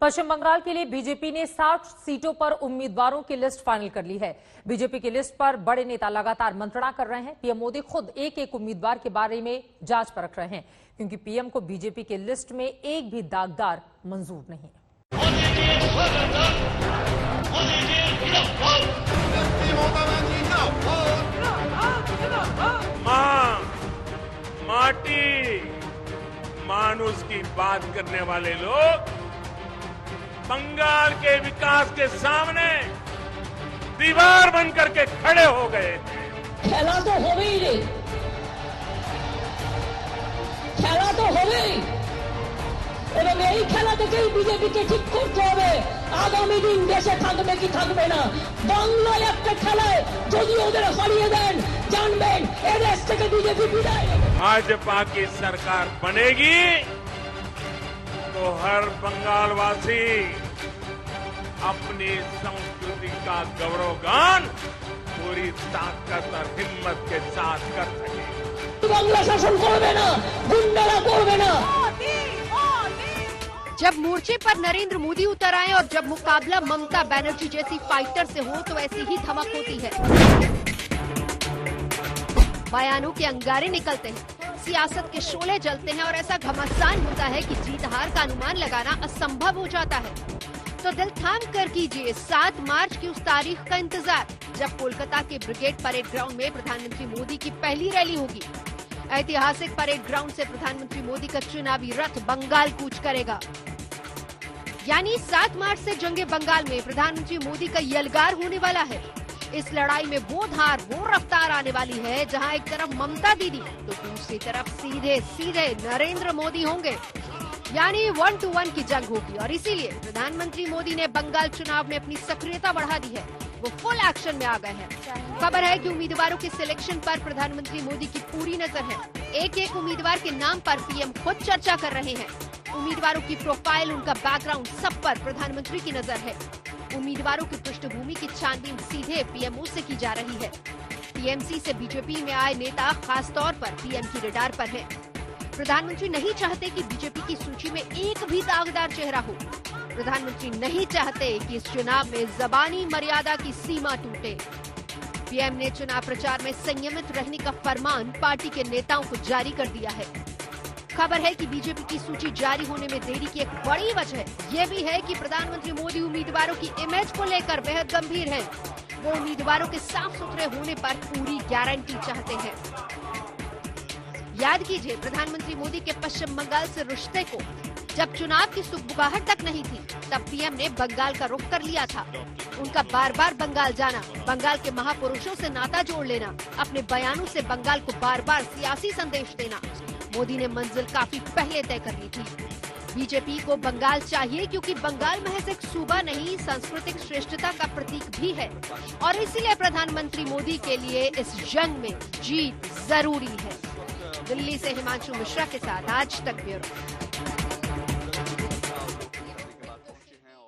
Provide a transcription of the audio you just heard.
पश्चिम बंगाल के लिए बीजेपी ने 60 सीटों पर उम्मीदवारों की लिस्ट फाइनल कर ली है। बीजेपी की लिस्ट पर बड़े नेता लगातार मंत्रणा कर रहे हैं। पीएम मोदी खुद एक एक उम्मीदवार के बारे में जांच परख रहे हैं, क्योंकि पीएम को बीजेपी की लिस्ट में एक भी दागदार मंजूर नहीं। माटी मानुष की बात करने वाले लोग बंगाल के विकास के सामने दीवार बनकर के खड़े हो गए थे। खेला तो हो गई रे, खेला तो हो गई এবং এই খেলা থেকেই বিজেপিকে ঠিক করতে হবে আগামী দিন দেশে থাকবে কি থাকবে না। বাংলায় একটা খেলায় যদি ওদের হারিয়ে দেন জানবেন এই দেশ থেকে বিজেপি বিদায় নেবে। भाजपा की सरकार बनेगी तो हर बंगालवासी अपनी संस्कृति का गौरवगान पूरी ताकत और हिम्मत के साथ कर सकेगा। बांग्ला शासन करबे ना, गुंडारा करबे ना। जब मोर्चे पर नरेंद्र मोदी उतर आए और जब मुकाबला ममता बनर्जी जैसी फाइटर से हो तो ऐसी ही धमक होती है। बयानों के अंगारे निकलते हैं, सियासत के शोले जलते हैं और ऐसा घमासान होता है कि जीत हार का अनुमान लगाना असंभव हो जाता है। तो दिल थाम कर कीजिए 7 मार्च की उस तारीख का इंतजार, जब कोलकाता के ब्रिगेड परेड ग्राउंड में प्रधानमंत्री मोदी की पहली रैली होगी। ऐतिहासिक परेड ग्राउंड से प्रधानमंत्री मोदी का चुनावी रथ बंगाल कूच करेगा। यानी 7 मार्च से जंगे बंगाल में प्रधानमंत्री मोदी का यलगार होने वाला है। इस लड़ाई में वो धार, वो रफ्तार आने वाली है जहां एक तरफ ममता दीदी तो दूसरी तरफ सीधे सीधे नरेंद्र मोदी होंगे। यानी 1 to 1 की जंग होगी और इसीलिए प्रधानमंत्री मोदी ने बंगाल चुनाव में अपनी सक्रियता बढ़ा दी है। वो फुल एक्शन में आ गए हैं। खबर है कि उम्मीदवारों के सिलेक्शन पर प्रधानमंत्री मोदी की पूरी नजर है। एक एक उम्मीदवार के नाम पर पीएम खुद चर्चा कर रहे हैं। उम्मीदवारों की प्रोफाइल, उनका बैकग्राउंड, सब पर प्रधानमंत्री की नजर है। उम्मीदवारों की पृष्ठभूमि की छानबीन सीधे पीएमओ से की जा रही है। टीएमसी से बीजेपी में आए नेता खास तौर पर पीएम की रडार पर है। प्रधानमंत्री नहीं चाहते कि बीजेपी की सूची में एक भी दागदार चेहरा हो। प्रधानमंत्री नहीं चाहते कि इस चुनाव में जबानी मर्यादा की सीमा टूटे। पीएम ने चुनाव प्रचार में संयमित रहने का फरमान पार्टी के नेताओं को जारी कर दिया है। खबर है कि बीजेपी की सूची जारी होने में देरी की एक बड़ी वजह यह भी है कि प्रधानमंत्री मोदी उम्मीदवारों की इमेज को लेकर बेहद गंभीर हैं। वो उम्मीदवारों के साफ सुथरे होने पर पूरी गारंटी चाहते हैं। याद कीजिए, प्रधानमंत्री मोदी के पश्चिम बंगाल से रिश्ते को जब चुनाव की सुगबुगाहट तक नहीं थी, तब पीएम ने बंगाल का रुख कर लिया था। उनका बार बार बंगाल जाना, बंगाल के महापुरुषों से नाता जोड़ लेना, अपने बयानों से बंगाल को बार बार सियासी संदेश देना, मोदी ने मंजिल काफी पहले तय कर ली थी। बीजेपी को बंगाल चाहिए क्योंकि बंगाल महज एक सूबा नहीं, सांस्कृतिक श्रेष्ठता का प्रतीक भी है और इसीलिए प्रधानमंत्री मोदी के लिए इस जंग में जीत जरूरी है। दिल्ली से हिमांशु मिश्रा के साथ आज तक ब्यूरो।